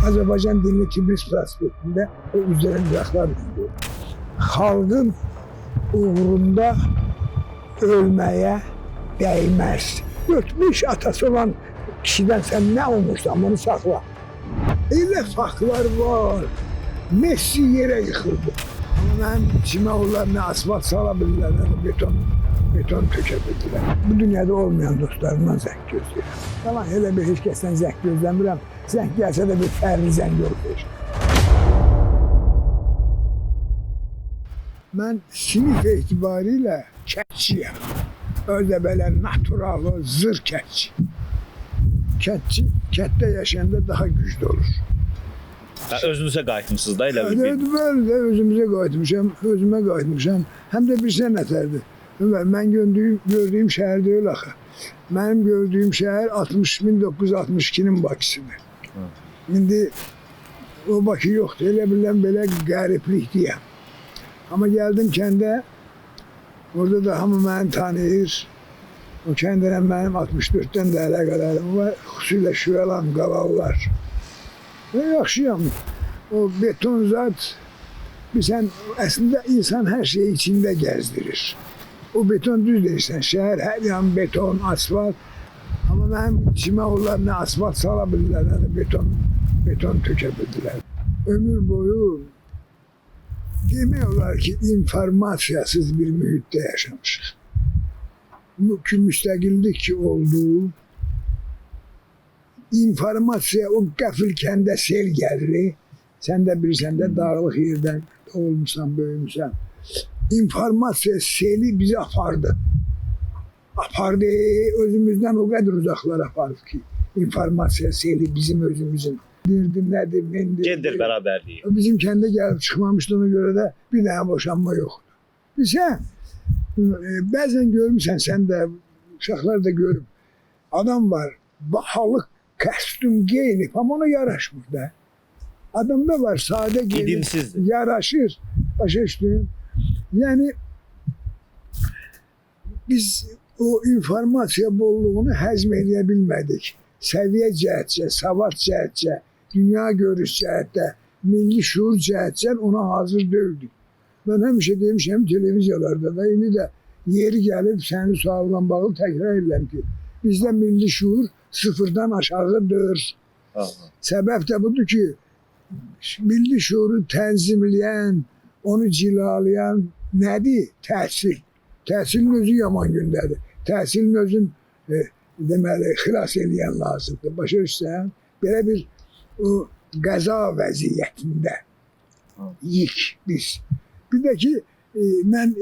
Azərbaycan dilini Tibris prospektində o üzərə mizahlar yazıyor. Xalqın uğrunda ölməyə dəyməz. 4-5 atası olan kişiden sen ne olmuşsan onu sakla. Elə faktlar var. Messi yere yıkıldı. Ama ben içime onlar ne asfalt salabilirler, ne beton tökebilirler. Bu dünyada olmayan dostlarımdan zəng gözləyirəm. Tamam, elə bir heç kəsdən zəng gözləmirəm. Zəng gəlsə də bir fərli zəng olur. Mən sinif etibariyle kətçiyəm. Öyle böyle naturalı, zır kətçi. Kətdə yaşayanda daha güçlü olur. Özünüzə qayıtmışsınız da elə bir. Bəli, özümüzə qayıtmışam. Həm də bir sən nətərdir. Mən gördüyüm şəhər deyil axı. Mənim gördüyüm şəhər 1962'nin Bakısıdır. İndi o Bakı yoxdur. Elə bilən belə qəriblik deyəm. Amma gəldim kəndə, orada da hamı məni tanıyır. O kəndinə mənim 64'dən də əlaqələrim var. Xüsusilə Şüəlan qalallar. Yaxşıyam. O beton zat, aslında insan her şeyi içinde gezdirir. O beton düz deyirsən, şəhər hər yan beton, asfalt. Amma mənim içimə onlar nə asfalt salabilirlər, nə beton tökebilirlər. Ömür boyu demək olar ki, informasiyasız bir mühitdə yaşamışıq. Müstəqillik ki oldu, informasiya o qəfil kəndə sel gəlir. Sən də bilirsən də dağlıq yerdən olmuşsan, böyümüşsən. İnformasiya seli bizi apardı. Apardı, özümüzdən o qədər uzaqlara apardı ki, informasiya seli bizim özümüzün. Nədir, mendir. Gender bərabərliyi. Bizim kəndə gəlib çıxmamışdı, ona görə də bir dənə boşanma yoxdur. Bilsən, bəzən görmüşsən, sən də, uşaqlar da görüb. Adam var, bahalı kostyum giyinip ama ona yaraşmır da. Adamda var sade giyinip yaraşır. Başa düştün. Yani biz o informasiya bolluğunu həzm edebilmedik. Səviyyə cəhətcə, savad cəhətcə, dünya görüş cəhətdə, milli şuur cəhətcə ona hazır dövdük. Ben həmişə demişəm televiziyalarda da, indi də yeri gəlib sənin sualına bağlı təkrar edirəm ki, bizdə milli şuur sıfırdan aşağıdır. Səbəb də budur ki, milli şuuru tənzimləyən, onu cilalayan nədir? Təhsil. Təhsilin özü yaman gündədir. Təhsilin özün deməli, xilas eləyən lazımdır. Başa düşsən, belə bir o qəza vəziyyətində yik biz. Bir də ki, mən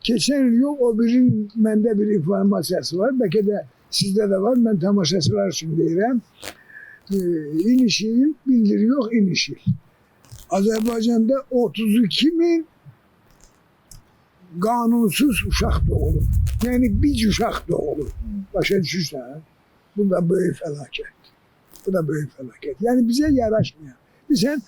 keçən il yox, o birinin məndə bir informasiyası var. Bəlkə də sizdə də var, mən tamaşaçılar üçün deyirəm. İnişil, bildiri yox, inişil. Azərbaycanda 32.000 qanunsuz uşaq doğulur. Yəni bir uşaq doğulur. Başa düşürsən, bu da böyük fəlakət. Bu da böyük fəlakət. Yəni bizə yaraşmayan. Bizən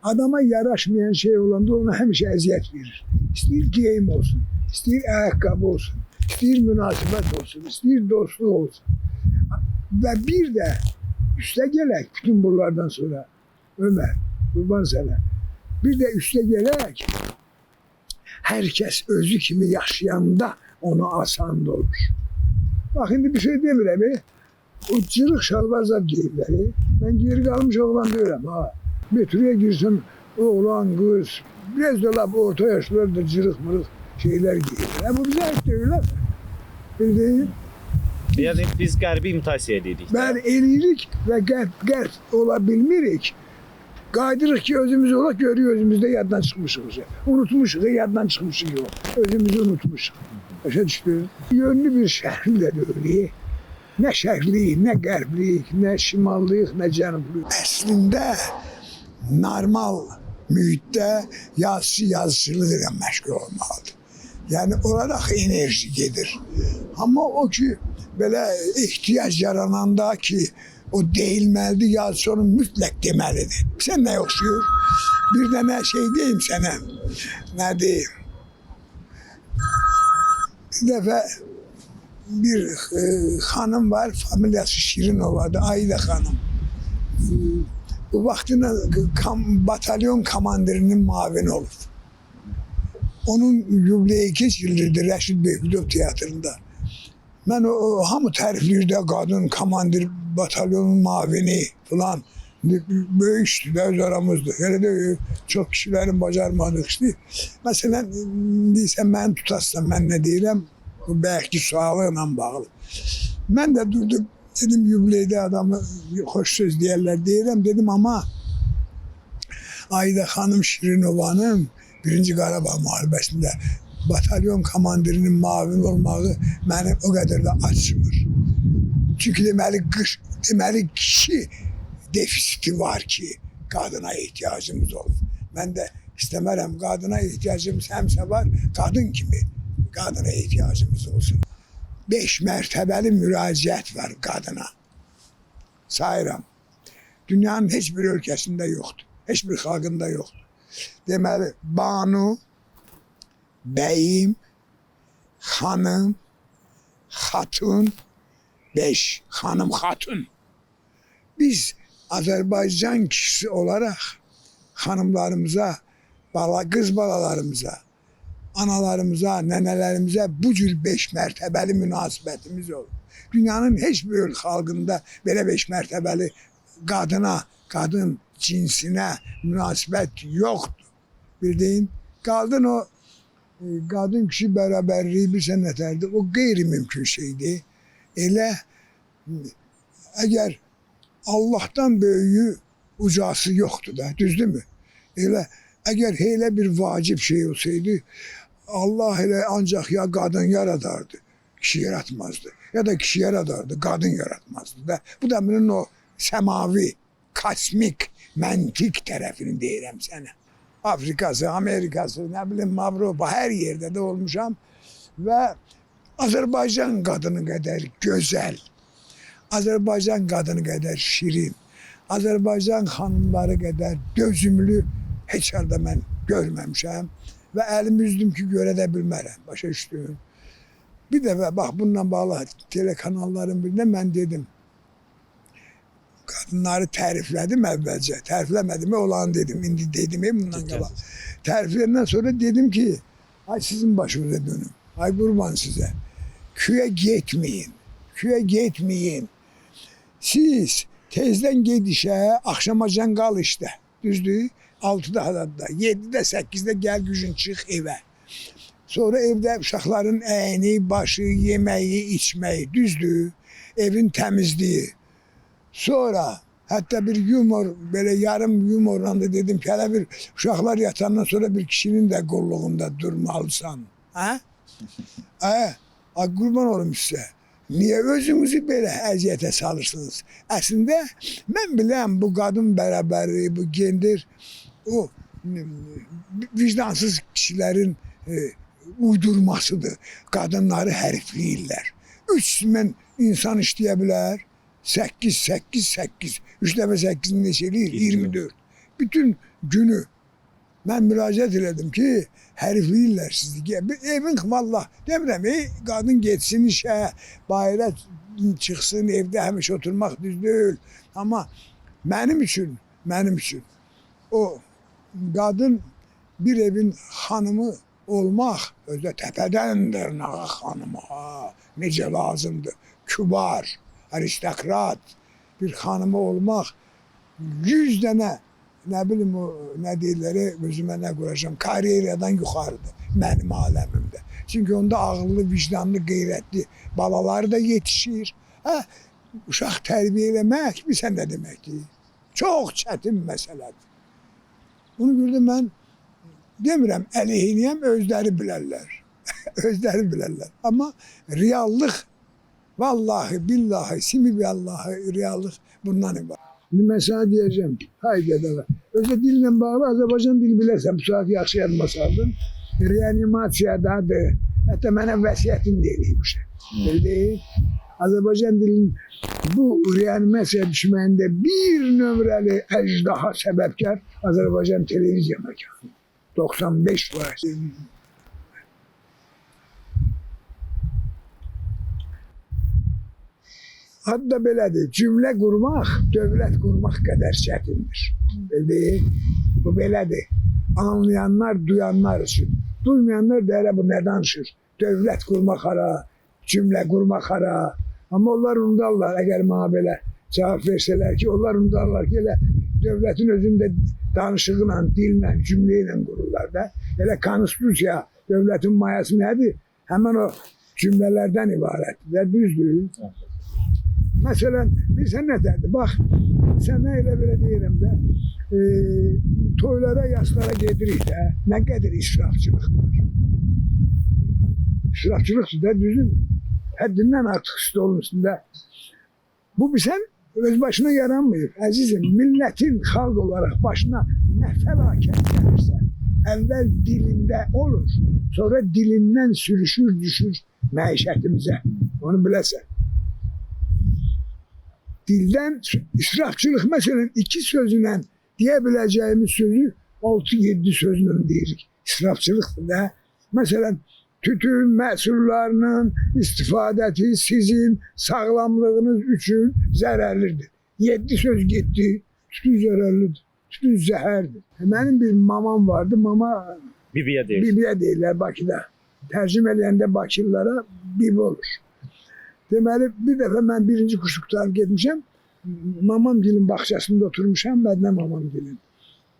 adama yaraşmayan şey olanda ona həmişə əziyyət verir. İstəyir geyim olsun, istəyir ayaqqabı olsun, istəyir münasibət olsun, istəyir dostluq olsun. Və bir də üstə gələk bütün bunlardan sonra, Ömər, qurban sənə, bir də üstə gələk, hər kəs özü kimi yaşayanda ona asan olur. Bax, indi bir şey demirəm, o cırıq şalvar zat geyirlər, mən geri qalmış oğlan deyirəm, metroya girsin, oğlan, qız, biraz da laf orta yaşlılar da cırıq-mırıq şeyler giyirlər. Bu bize ait deyirlər. Bildin? Yəni biz qərbi imitasiya edirik. Mən eləyirik və qərb ola bilmirik. Qaydırıq ki, özümüz olaq, görüyor özümüzdə yaddan çıxmışıq. Unutmuşuq, yaddan çıxmışıq yox. Özümüzü unutmuşuq. Başa düşdü? Yönlü bir şəhərli də deyil. Nə şərqlik, nə qərblik, nə şimallıyıq, nə cənubluq. Əslində normal mühitdə yazıçılığıyla məşğul olmalıdır. Yəni orada enerji gedir. Amma o ki, belə ihtiyac yarananda ki, o deyilməlidir, yazısı onu mütləq deməlidir. Sən nə oxşuyur? Bir dənə şey deyim sənə. Nə deyim? Bir dəfə bir hanım var, familiyası Şirinova'da, Ayda hanım. Bu vaxtında batalyon komandirinin mavini olub. Onun yubileyi keçirilirdi Rəşid Behbudov teatrında. Mən o hamı tərifləyirdi, qadın komandir, batalyonun mavini falan. Böyük işdir də öz aramızdır. Elə də çox kişilərin bacarmadığı işdir. Məsələn, deyirsən məni tutarsan, mən nə deyirəm? Bu bəlkə sualı ilə bağlı. Mən də durdum, dedim yubileydə adamı xoş söz deyərlər deyirəm, dedim amma Ayda xanım Şirinovanın 1-ci Qarabağ müharibəsində batalyon komandirinin mavin olmağı məni o qədər də açmır. Çünki deməli kişi defisiti var ki, qadına ehtiyacımız olur. Mən də istəmərəm, qadına ehtiyacımız həmsə var, qadın kimi qadına ehtiyacımız olsun. 5 mərtəbəli müraciət var qadına. Sayıram. Dünyanın heç bir ölkəsində yoxdur. Heç bir xalqında yoxdur. Deməli, banu, bəyim, xanım, xatun, 5 xanım, xatun. Biz Azərbaycan kişisi olaraq xanımlarımıza, qız balalarımıza, analarımıza, nənələrimizə bu cür 5 mərtəbəli münasibətimiz olur. Dünyanın heç bir xalqında belə 5 mərtəbəli qadına, qadın cinsinə münasibət yoxdur. Bildiyin, qadın o, qadın kişi bərabərliyi bilsən nətərdir, o qeyri-mümkün şeydir. Elə, əgər Allah'tan böyüyü ucası yoxdur da, düzdürmü? Elə, əgər elə bir vacib şey olsaydı, Allah elə ancaq ya qadın yaradardı, kişi yaratmazdı. Ya da kişi yaradardı, qadın yaratmazdı da. Bu da bunun o səmavi, kosmik, məntiq tərəfini deyirəm sənə. Afrikası, Amerikası, nə bilim Avropa, hər yerdə də olmuşam. Və Azərbaycan qadını qədər gözəl, Azərbaycan qadını qədər şirin, Azərbaycan xanımları qədər dözümlü heç yerdə mən görməmişəm. Və əlim üzdüm ki, görə də bilmərəm, başa düşdüm. Bir dəfə, bax, bununla bağlı telekanalların birində mən dedim, qadınları təriflədim əvvəlcə, tərifləmədim, olanı dedim, indi dedim, bundan qabaq. Tərifləyəndən sonra dedim ki, ay sizin başınıza dönüm, ay qurban sizə, küyə getməyin, küyə getməyin. Siz tezdən ged işə, axşamacan qal işdə, düzdür? 6-da, 7-də, 8-də gəl gücün çıx evə. Sonra evdə uşaqların əyni, başı, yeməyi, içməyi, düzdür? Evin təmizliyi. Sonra hətta bir yumor, belə yarım yumorla da dedim ki, hələ bir uşaqlar yatandan sonra bir kişinin də qolluğunda durmalısan. Hə? Qurban olum sizə. Niyə özünüzü belə əziyyətə salırsınız? Əslində, mən biləm bu qadın bərabərliyi, bu gender, o vicdansız kişilərin uydurmasıdır. Qadınları hərifləyirlər. 3000 insan işləyə bilər. 8, 8, 8. 3 dəfə 8-in neçə eləyir? 24. Bütün günü mən müraciət elədim ki, hərifləyirlər sizi. Evin vallah demirəm, qadın getsin işə, bayıra çıxsın, evdə həmişə oturmaq düz deyil. Amma mənim üçün o qadın bir evin xanımı olmaq özdə təpədən dırnağa xanımı, necə lazımdır, kübar, aristokrat bir xanımı olmaq 100 dənə, nə bilim o, nə deyirlər, özümə nə quracam, karyeradan yuxarıdır mənim aləmimdə. Çünki onda ağıllı, vicdanlı, qeyrətli balalar da yetişir. Uşaq tərbiyə eləmək, bilsən nə deməkdir? Çox çətin məsələdir. Bunu görə mən demirəm, əleyhiniyəm, özləri bilərlər. Özləri bilərlər. Amma reallıq, vallahi, billahi, simibillahi, reallıq bundan ibarət. Şimdi mən sana deyəcəm, haydi dəvə. Özə dillə bağlı Azərbaycan dili bilərsən, bu saat yaxşı yadıma saldın. Reanimasiyadadır. Hətta mənə vəsiyyətin deyilmişdir. Bildin? Azərbaycan dilinin bu reanimasiya düşməyində bir nömrəli əcdaha səbəbkar Azərbaycan televiziya məkanı. 95%. Adı da belədir. Cümlə qurmaq, dövlət qurmaq qədər çətindir. Bildi? Bu belədir. Anlayanlar, duyanlar üçün. Duymayanlar da elə bu nə danışır? Dövlət qurmaq hara, cümlə qurmaq hara. Amma onlar unudarlar, əgər mənə belə cavab versələr ki, onlar unudarlar ki, elə dövlətin özündə danışıqla, dillə, cümlə ilə qururlar da. Elə konstitusiya, dövlətin mayası nədir? Həmən o cümlələrdən ibarətdir. Düzdür. Məsələn, bilsən nədədir? Bax, sənə elə belə deyirəm də, toylara, yaslara gedirik də, nə qədər israfçılıq var. İsrafçılıqdır da, düzün. Həddindən artıq stolun üstündə. Bu bilsən, öz başına yaranmıyor. Əzizim, millətin xalq olaraq başına nə fəlakət gəlirsə, əvvəl dilində olur, sonra dilindən sürüşür, düşür məişətimizə. Onu biləsən. Dildən israfçılıq, məsələn, 2 sözlə deyə biləcəyimiz sözü 6-7 sözlə deyirik. İsrafçılıqdır da. Məsələn, tütün məhsullarının istifadəti sizin sağlamlığınız üçün zərərlidir. 7 söz getdi, tütün zərərlidir, tütün zəhərdir. Mənim bir mamam vardı, mama Bibiyə deyir. Bibiyə deyirlər Bakıda. Tərcümə eləyəndə Bakılılara bibi olur. Deməli, bir dəfə mən 1-ci kursluqdan getmişəm, mamam dilin bağçasında oturmuşam, Mədinə mamam dilin.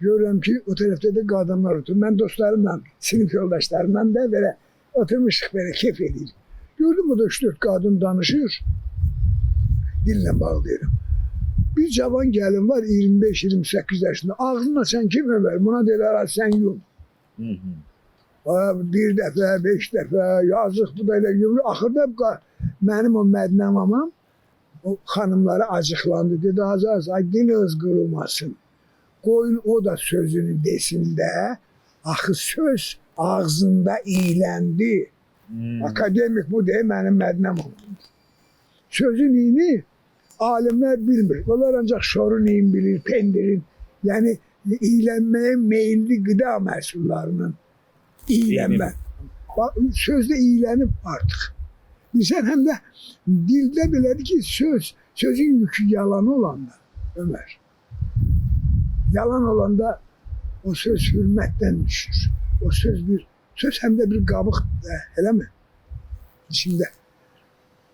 Görürəm ki, o tərəfdə də qadınlar oturur. Mən dostlarımla, sinif yoldaşlarımla da belə oturmuşduq, belə keyf edirik. Gördüm, o da 3-4 qadın danışır, dillə bağlayırım. Bir cavan gəlin var, 25-28 yaşında. Ağzını açan kim ömər? Buna deyirlər, sən yum. Bir dəfə, 5 dəfə, yazıq bu da elə yumru. Axırda mənim o Mədinə mamam o xanımlara acıqlandı. Dedi, az, ay diliniz qırılmasın. Qoyun o da sözünü desin də, axı söz ağzında iyləndi. Akademik bu deyil, mənim Mədinə mamam. Sözün iyini alimlər bilmir. Onlar ancaq şorun iyin bilir, pendirin. Yəni, iyilənməyə meyilli qida məhsullarının iyilənmə. Sözdə iyilənib artıq. Bilsən, həm də dildə belədir ki, sözün yükü yalan olanda, Ömər. Yalan olanda o söz hürmətdən düşür. O söz həm də bir qabıqdır, eləmi? İçində.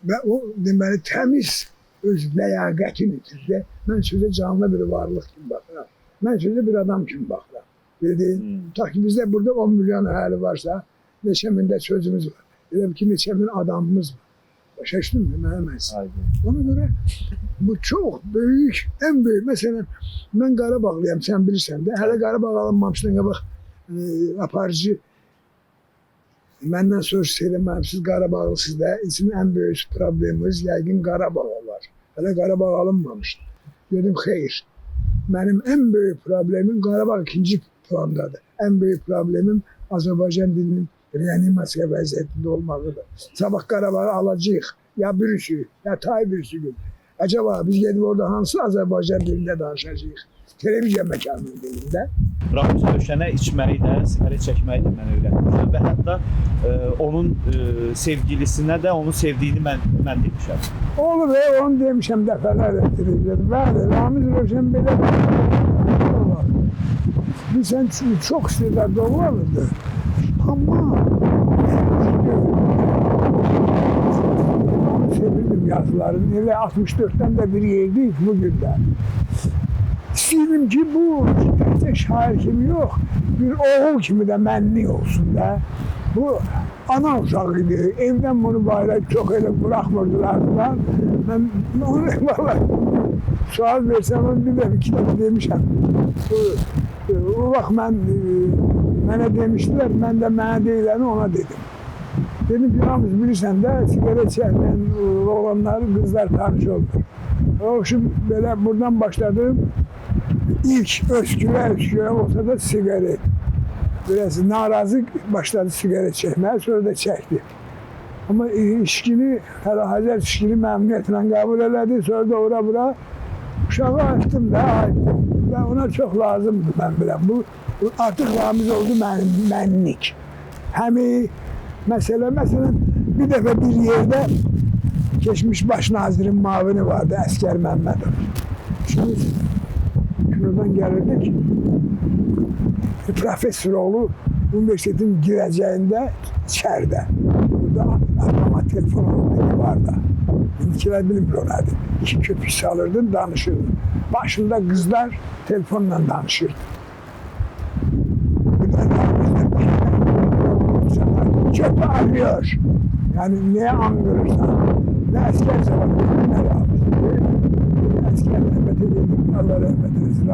Və o, deməli, təmiz öz ləyaqətini itirsə, mən sözə canlı bir varlıq kimi baxıram. Mən sözə bir adam kimi baxıram. Bildiğin, ta ki bizdə burada 10 milyon əhali varsa, neçə mində sözümüz var. Elə ki, neçə min adamımız var. Başa düşdün mü? Məhəmməz. Ona görə bu çox böyük, ən böyük. Məsələn, mən Qarabağlıyam, sən bilirsən də. Hələ Qarabağ alınmamışdan qabaq aparıcı məndən soruş eləməyəm, siz Qarabağlısınız da, için ən böyük problemimiz yəqin Qarabağ olar. Hələ Qarabağ alınmamışdı. Dedim, xeyr. Mənim ən böyük problemim Qarabağ 2-ci plandadır. Ən böyük problemim Azərbaycan dilinin reanimasiya vəziyyətində olmağıdır. Sabah Qarabağı alacağıq, ya birisi, ya tay birisi gün. Acaba biz gedib orada hansı Azərbaycan dilində danışacağıq? Televiziya məkanının dilində. Rahat döşənə içməyi də, siqaret çəkməyi də mən öyrətmişəm və hətta onun sevgilisinə də onun sevdiyini mən demişəm. Olur, onu demişəm dəfələrlə televiziyada. Bəli, Ramiz Rövşən belə olar. Bilsən, çox istedadlı olardı. Amma onu sevirdim yazılarını. Elə 64'ten de bir yerdik bugün de. İstəyirdim ki, bu təkcə şair kimi yox, bir oğul kimi də mənlik olsun da. Bu ana uşağı idi. Evdən bunu bayra çox elə bırakmırdılar falan. Mən onu vallahi sual versəm, onu bir də 2 dəfə demişəm. O vaxt mənə demişdilər, mən də mənə deyiləni ona dedim. Dedim ki, Ramiz bilirsən də, sigaret çəkməyən oğlanları qızlar tanış olmur. O şimdi belə buradan başladım. İlk ösküre olsa da sigaret. Biraz narazı başladı sigaret çekmeye, sonra da çekti. Ama içkini, Hazret içkini memnuniyetle kabul edildi, sonra da ora bura uşağı açtım da, ve ona çok lazımdı ben bile. Bu artık Ramiz oldu benlik. Hem mesela bir defa bir yerde Geçmiş baş nazirin mavini vardı, Əskər Məmmədov. Şimdi kinodan gelirdik. Profesör oğlu üniversitetin girəcəyində içeride. Burada arama telefon vardı. İndikiler bilmir o nədir. 2 köpük salırdın, danışırdın. Başında kızlar telefonla danışırdı. Çöpü arıyor. Yani neye angırırsan. Ne asker zaman ne asker rahmete yedik. Allah rahmet eylesin.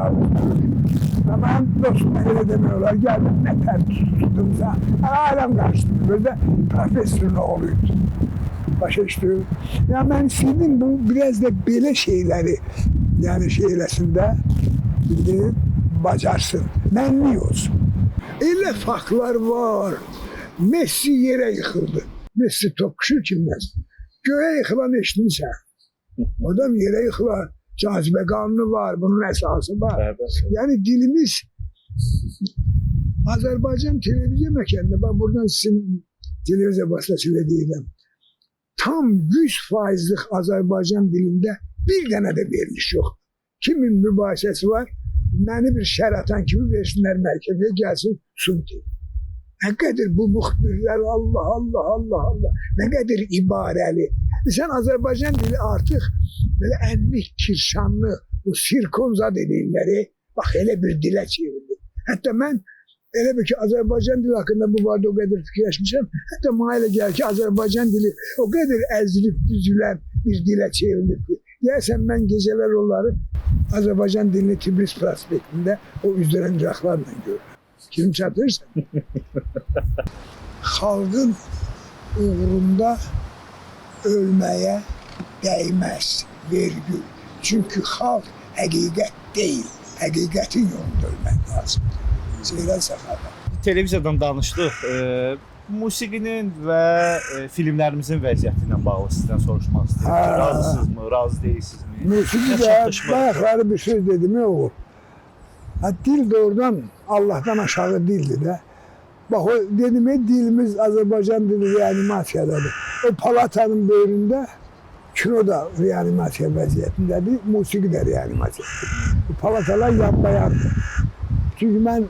Ama dostum öyle demiyorlar. Geldim ne ter tuttumsa. Alem kaçtı. Böyle profesörün oğluydu. Başa işte. Ya ben istedim bu biraz da böyle şeyleri yani şeylesinde bildiğin bacarsın. Memnun olsun. Öyle faklar var. Messi yere yıkıldı. Messi topuşur kimmez. Göğe yıkılan eşitmişsen. Adam yere yıkılan. Cazibe kanunu var. Bunun esası var. Evet. Yani dilimiz Azerbaycan televizyon mekanında. Ben buradan sizin televizyon vasıtasıyla değilim. Tam 100%'lik Azerbaycan dilinde bir tane de veriliş yok. Kimin mübahisesi var? Beni bir şer atan kimi versinler merkeze gelsin sunti. Ne kadar bu muhbirler Allah Allah Allah Allah. Ne kadar ibareli. Sen Azerbaycan dili artık böyle enlik, kirşanlı, bu sirkonza dedikleri bak hele bir dile çevrildi. Hatta ben elə bir ki Azerbaycan dili hakkında bu vardı o kadar fikirleşmişim. Hatta bana elə gəlir ki Azerbaycan dili o kadar ezilip düzülen bir dile çevrildi. Yersen ben geceler onları Azerbaycan dilini Tibris prospektinde o üzülen raklarla görürüm. Kim çatırsa. Halkın uğrunda ölmeye değmez vergül. Çünkü halk hakikat değil, hakikatin yolunda ölmek lazım. Seyran Səxavət. Televiziyadan danışdıq. Musiqinin və filmlərimizin vəziyyəti ilə bağlı sizdən soruşmaq istəyirəm. Razısınızmı, razı deyilsinizmi? Musiqi də bayaqları bir söz dedim ya oğul. Dil doğrudan Allah'tan aşağı dildi de. Bak o dedim ya dilimiz Azerbaycan dili reanimasiyadadır. O palatanın böğründe kino da reanimasiya vəziyyətindedir, musiqi də reanimasiyadır. Bu palatalar yanmayandır. Çünkü ben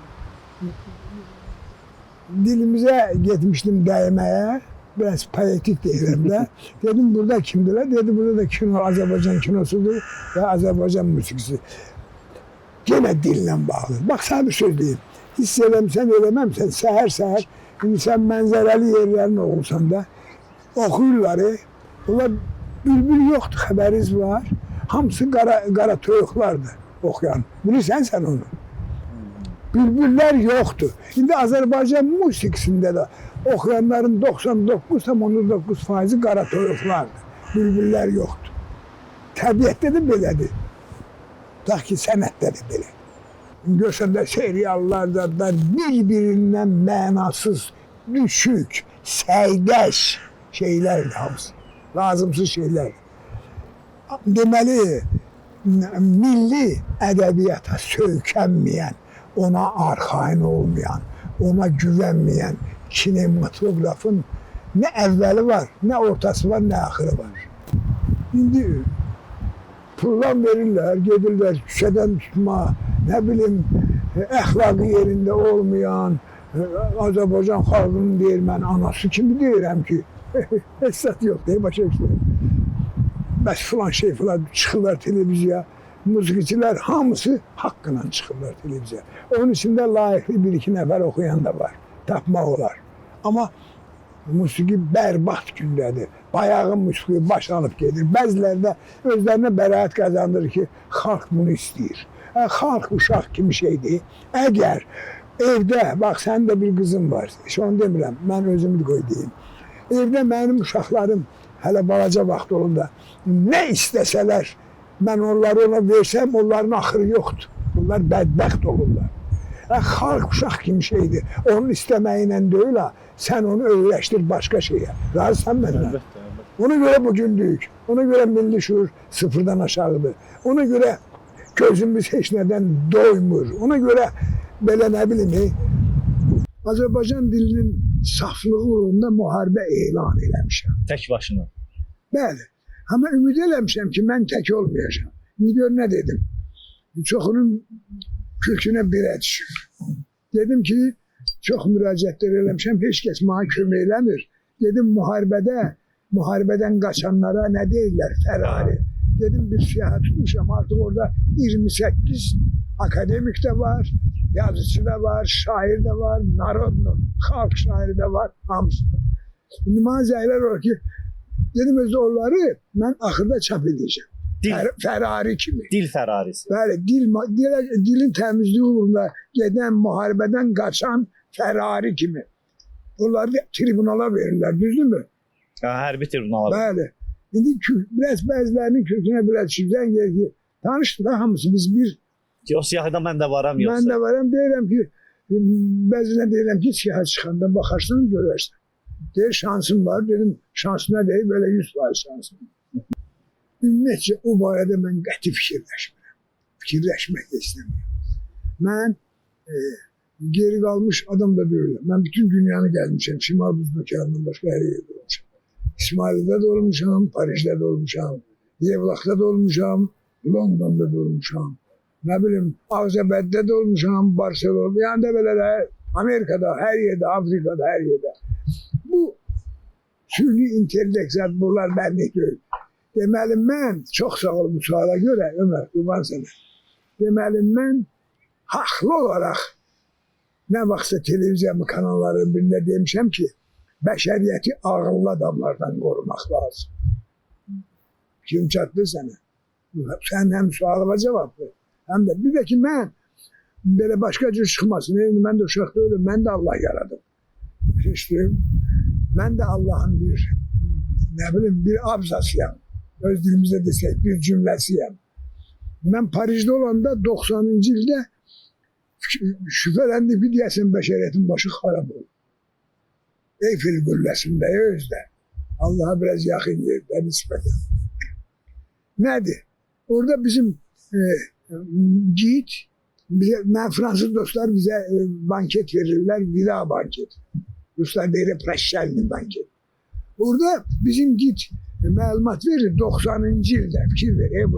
dilimize gitmiştim değmeye, biraz poetik değilim de. Dedim burada kimdiler? Dedi burada da kino, Azerbaycan kinosudur ve Azerbaycan müziğisi. Gene dille bağlı. Bak sana bir söz diyeyim. Hissedemsen, elememsen, seher, şimdi sen mənzərəli yerlerini okursan da, okuyurlar. Bunlar bülbül yoktu, haberiniz var. Hamısı qara toyuqlardı okuyan. Bilirsən sen onu. Bülbüller yoktu. Şimdi Azerbaycan musikisinde de okuyanların 99,9% qara toyuqlardı. Bülbüller yoktu. Təbiətdə də belədir. Ta ki sənətdə də belə. Görsən də seriallarda da birbirindən mənasız, düşük, səydəş şeylerdir hamısı. Lazımsız şeyler. Deməli, milli ədəbiyyata söykənməyən, ona arxain olmayan, ona güvenmeyen kinematografın ne evveli var, ne ortası var, ne ahırı var. Şimdi pullan verirler, gelirler küçeden tutma, ne bileyim əxlaqı yerinde olmayan, Azerbaycan xalqının deyir, mən anası kimi deyirəm ki, esat yok diye başa işlerim. Bəs filan şey filan çıxırlar televizyaya. Müzikçiler hamısı hakkıyla çıkırlar televizyon. Onun içinde layıklı bir iki nefer okuyan da var. Tapmaq olar. Ama musiki berbat gündədir. Bayağı musiki baş alıp gelir. Bəziləri də özlerine bəraət kazandırır ki, xalq bunu istəyir. Xalq uşaq kimi şeydir. Əgər evdə, bak sen de bir kızım var. Şu an demirəm, mən özümü qoyayım. Evdə mənim uşaqlarım hələ balaca vaxt olanda ne istəsələr, ben onları ona versem onların ahırı yoktu. Bunlar bədbəxt olurlar. Xalq uşaq kimi şeydir. Onun istəməyilə deyil ha. Sen onu öyrəşdir başka şeye. Razısan məndən? Ona göre bugündük. Ona göre milli şuur sıfırdan aşağıdır. Ona göre gözümüz heç nədən doymur. Ona göre belə ne bileyim. Azerbaycan dilinin saflığı uğrunda müharibə elan eləmişəm. Tək başına. Bəli. Amma ümid eləmişəm ki, mən tək olmayacağam. İndi gör nə dedim. Çoxunun kökünə birə düşür. Dedim ki, çox müraciətlər eləmişəm, heç kəs mənə kömək eləmir. Dedim müharibədən qaçanlara nə deyirlər? Ferrari. Dedim bir siyahı tutmuşam, artıq orada 28 akademik də var, yazıcı da var, şair də var, narodlu, xalq şairi də var, hamısı. İndi mənə zəylər olur ki, dedim özü onları mən axırda çap edəcəm. Ferrari kimi. Dil Ferrarisi. Bəli, dilin təmizliyi uğrunda gedən, müharibədən qaçan Ferrari kimi. Onları tribunala verirlər, düzdürmü? Hərbi tribunala. Bəli. İndi bəzilərinin kökünə biraz şübhən gəlir ki, tanışdır da hamısı biz bir. O siyahıda mən də varam yoxsa? Mən də varam, deyirəm ki, bəzinə deyirəm ki, siyahı çıxanda baxarsan, görərsən. Deyir, şansım var, dedim, şansına deyil, belə 100% şansım. Ümumiyyətcə, o barədə mən qəti fikirləşmirəm. Fikirləşmək də istəmirəm. Mən geri qalmış adam da deyirəm. Mən bütün dünyanı gəlmişəm, Şimal Buzbəkərdən başqa hər yerdə olmuşam. İsmail'də də olmuşam, Paris'də də olmuşam, Yevlak'da da olmuşam, London'da da olmuşam, nə bilim, Ağzəbəddə də olmuşam, Barcelona'da, yəni də belə də, Amerika'da, hər yerdə, Afrika'da, hər yerdə. Bu süni intellekt bunlar bənlik deyil. Deməli, mən, çox sağ ol bu suala görə, Ömər, qurban sənə. Deməli, mən haqlı olaraq nə vaxtsa televiziya kanallarının birində demişəm ki, bəşəriyyəti ağıllı adamlardan qorumaq lazım. Kim çatdı sənə? Sən həm sualıma cavab ver, həm də bir də ki, mən belə başqa cür çıxmasın. Mən də uşaq deyiləm, mən də Allah yaradım. Mən də Allahın bir abzasıyam. Öz dilimizdə desək, bir cümləsiyəm. Mən Paris'də olanda 90-cı ildə şübhələndik ki, deyəsən bəşəriyyətin başı xarab olur. Eyfel qülləsində özdə. Allaha biraz yaxın yerdə nisbətən. Nədir? Orada bizim git, mən Fransız dostlar bizə banket verirlər, vida banket. Ruslar deyir, prəşşəlli banket. Orada bizim git məlumat verir, 90-cı ildə fikir verir.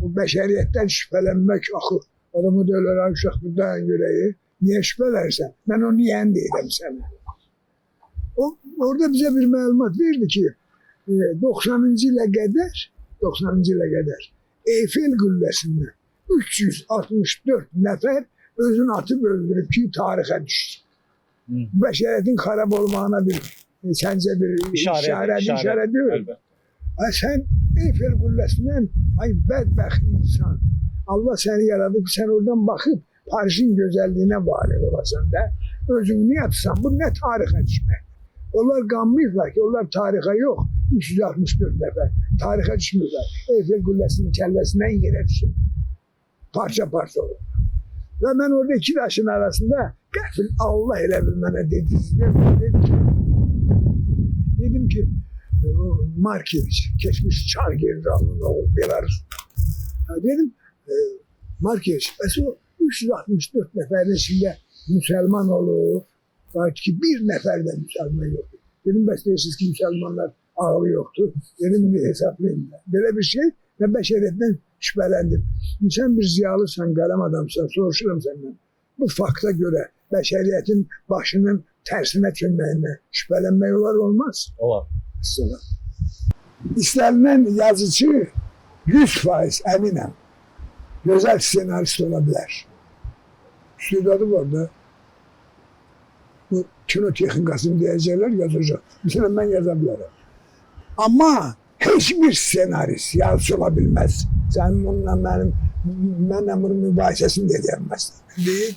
Bu bəşəriyyətdən şübhələnmək axı. Adamı deyirlər, uşaq bir dayan görəyi. Niyə şübhələrsən? Mən onu niyən deyirəm sənə. Orada bizə bir məlumat verdi ki, 90-cı ilə qədər Eyfel qülləsindən 364 nəfər özünü atıb öldürüb ki, tarixə düşsün. Bəşəriyyətin xarab olmağına səncə bir işarə deyil. Sən Eyfel qülləsindən, ay bədbəxt insan, Allah səni yaradıb, sən oradan baxıb Parisin gözəlliyinə valiq olasan da, özünü yatırsan, bu nə tarixə düşmək? Onlar qanmayıblar ki, onlar tarixə yox, 364 nəfər tarixə düşmürlər. Eyfel qülləsinin kəlləsindən yerə düşür. Parça-parça olur. Və mən orada iki daşın arasında qəfil Allah elə bir mənə dedim ki, Markeviç, keçmiş Çar generalının oğlu Belarus. Dedim, Markeviç, o 364 nəfərin içində müsəlman olur. Artıq ki, bir nəfər də müsəlman yoxdur. Dedim, bəs deyirsiniz ki, müsəlmanlar ağlı yoxdur. Dedim, hesablayın. Belə bir şey və bəşəriyyətdən şübhələndim. Sən bir ziyalısan, qələm adamsan, soruşuram səndən. Bu fakta görə bəşəriyyətin başının tərsinə çönməyindən şübhələnmək olar, olmaz? Olar. İstənilən yazıcı 100% əminəm. Gözəl senarist ola bilər. İstidadı var da. Bu kino texnikasını deyəcəklər, yazacaq. Mesela mən yaza bilərəm. Amma heç bir senarist yazıcı ola bilməz. Sənin onunla mənlə bunun mübahisəsini də deyəməzsən. Deyil.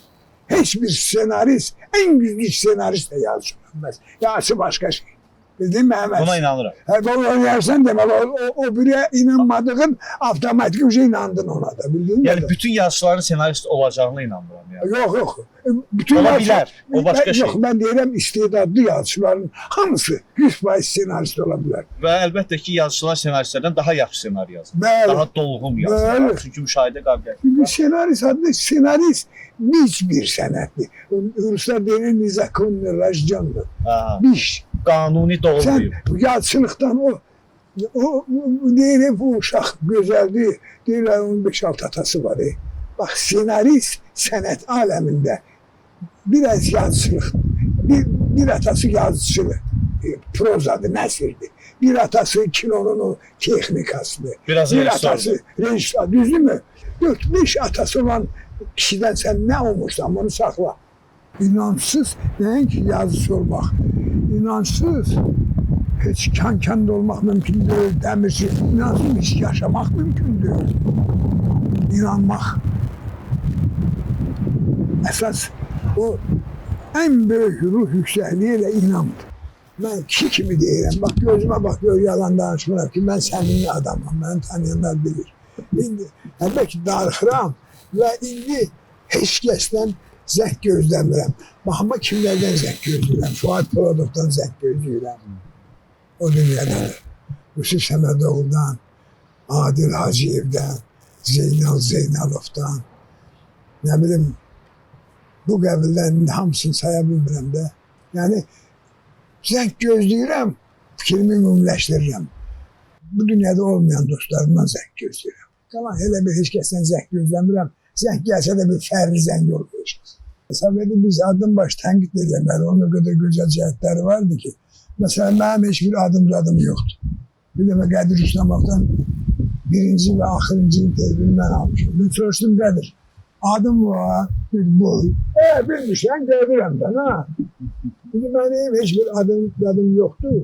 Heç bir senarist, en güçlü senarist de yazıcı ola bilməz. Yazıcı başqa şey. Bildin mi Mehmet? Buna inanırım. Onu yersen deməli, o bire inanmadığın avtomatik bir şey inandın ona da. Bildin mi? Yani bütün yazıçıların senarist olacağına inanmıram. Yani. Yok. Bütün olabilir. O başka şey. Yok, ben deyirəm istedadlı yazıçıların hamısı 100% senarist olabilir. Və əlbəttə ki, yazıçılar senaristlərdən daha yaxşı senari yazır. Bəli. Daha dolğun yazır. Çünki müşahidə qabiliyyəti. Çünkü senarist adlı senarist bir sənətdir. Ruslar deyir nizakonni rajcandır. Biş. Qanuni doğruyum. Sen yazıçılıktan o O deyir bu uşaq gözəldir. Deyirlər onun 5-6 atası var. Bax senarist sənət aləmində biraz yazıçılıq. Bir atası yazıçılıq. Prozadır, nəsrdir. Bir atası kinonun o texnikasıdır. Biraz bir atası rejissor, düzdürmü? 4-5 atası olan kişiden sen ne olmuşsan bunu sakla. İnansız nəinki yazıcı olmaq. İnansız heç kənd olmaq mümkün deyil, dəmirçi. İnansız heç yaşamaq mümkün deyil. İnanmaq. Əsas o en büyük ruh yüksəkliyi ilə inandır. Ben kişi kimi deyirəm. Bak gözüme bak, gör yalan danışmıram ki, ben səmimi adamım. Beni tanıyanlar bilir. İndi əlbəttə darıxıram və indi heç kəsdən zəng gözləmirəm. Baxma kimlərdən zəng gözləyirəm. Fuad Poladovdan zəng gözləyirəm. O dünyadadır. Yusuf Səmədoğlu'dan, Adil Hacıyev'dən, Zeynal Zeynalov'dan, ne bileyim bu qəbildən hamısını saya bilmirəm də. Yəni zəng gözləyirəm, fikrimi ümumiləşdirirəm. Bu dünyada olmayan dostlarımdan zəng gözləyirəm. Qalan elə bir heç kəsdən zəng gözləmirəm. Zəng gəlsə də bir fərli zəng olmayacaq. Səbəbi biz adım baş tənqid edəməli. Onun qədər gözəl cəhətləri vardı ki, məsələn, mənim heç bir adım yoxdur. Bir dəfə Qədir Rüstəmovdan birinci və axırıncı intervyunu mən almışım. Ben soruşdum, Qədir, adım var, bir boy. Bilmişsən, Qədirəm ben, ha? Şimdi benim heç bir adım yoxdur.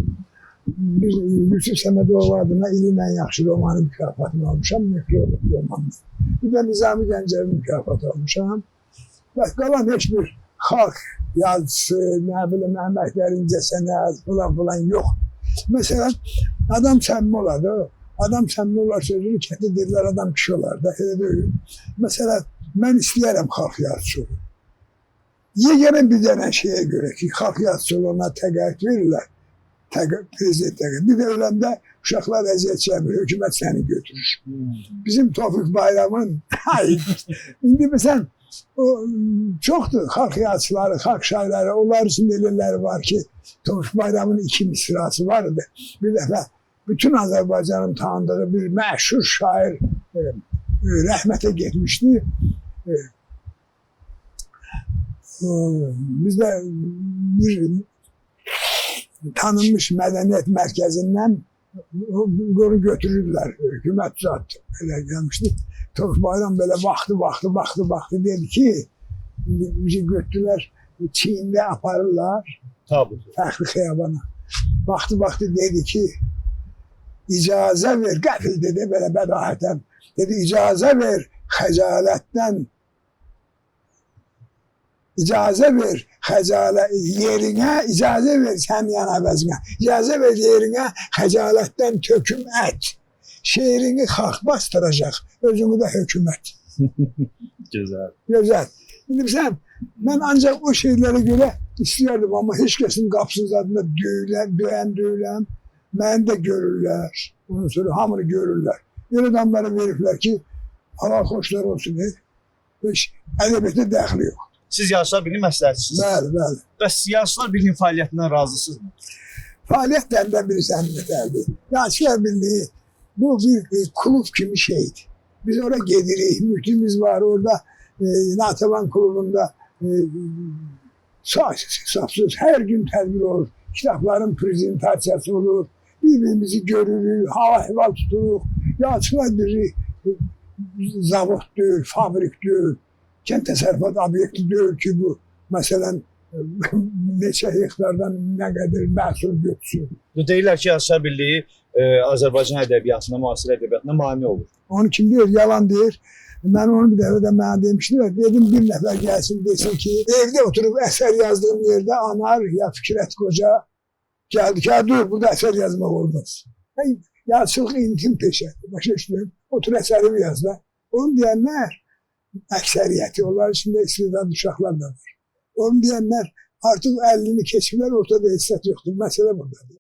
Bir Yusuf Səmədoğlu adına ilin en yaxşı romanı mükafatını almışam, Mikrolog romanı. Bir de Nizami Gəncəvi mükafatı almışam. Və qalan heç bir xalq yazısı, nə bileyim, əməklər, incəsənət falan yox. Mesela adam səmimi olar da, adam səmimi olar sözünü kəndi deyirlər, adam kişi olar da, elə deyil. Mesela mən istəyərəm xalq yazısı olur. Yeganə bir dənə şeyə görə ki, xalq yazıçılığına təqaüd verirlər, prezident təqaüd. Bir də öləndə uşaqlar əziyyət çəkmir, hökumət səni götürür. Bizim Tofiq Bayramın, indi məsələn, o çoxdur xalq yazıçıları, xalq şairləri, onlar üçün elələri var ki, Tofiq Bayramın 2 misrası vardı. Bir dəfə bütün Azərbaycanın tanıdığı bir məşhur şair rəhmətə getmişdi. Bizdə bir tanınmış mədəniyyət mərkəzindən onu götürürlər, hükümət zat elə gəlmişdi. Tofiq Bayram belə baxdı, dedi ki, bizi götürürlər, Çiğində aparırlar, Fəxri Xiyabana. Baxdı, dedi ki, icazə ver, qəfil dedi, belə bədahətən, dedi, icazə ver xəcalətdən, icazə ver yerinə, icazə ver səmiyan əvəzinə, icazə ver yerinə xəcalətdən töküm ət, şeirini xalq bastıracaq, özünü də hökumət. Gözəl. İndi sən, mən ancaq o şeylərə görə istəyərdim, amma heç kəsin qapsız adında döyüləm, məni də görürlər, ondan sonra hamını görürlər. Elə adamlara veriblər ki, Allah xoşlar olsun, heç ədəbiyyətə dəxli yox. Siz Yazıçılar Birliyi məsləhətçisiniz. Bəli. Bəs Yazıçılar Birliyinin fəaliyyətindən razısınızmı? Fəaliyyətlərindən birisi əmniyyətlərdir. Yazıçılar Birliyi bu bir klub kimi şeydir. Biz oraya gedirik, müftümüz var orada, Natavan klubunda hesapsız her gün tədbir olur. Kitapların prezentasiyası olur. Birbirimizi görürük, hava ehval tuturuq. Yazıçılar Birliyi zavod deyil, fabrik deyil. Kənd təsərrüfat obyekti deyil ki, bu məsələn neçə hektardan nə qədər məhsul götürsün. Deyirlər ki, Yazıçılar Birliyi Azərbaycan ədəbiyyatına, müasir ədəbiyyatına mane olur. Onu kim deyir, yalan deyir. Mən onu bir dəfə də mənə demişdilər. Dedim, bir nəfər gəlsin, desin ki, evdə oturub əsər yazdığım yerdə Anar ya Fikrət Qoca gəldi ki, dur, burada əsər yazmaq olmaz. Yazıçılıq intim peşədir, başa düşdüm. Otur əsərimi yaz da. Onu deyənlər əksəriyyəti, onlar içində istedadlı uşaqlar da var. Onu deyənlər artıq 50'ni keçiblər, ortada hissət yoxdur. Məsələ buradadır.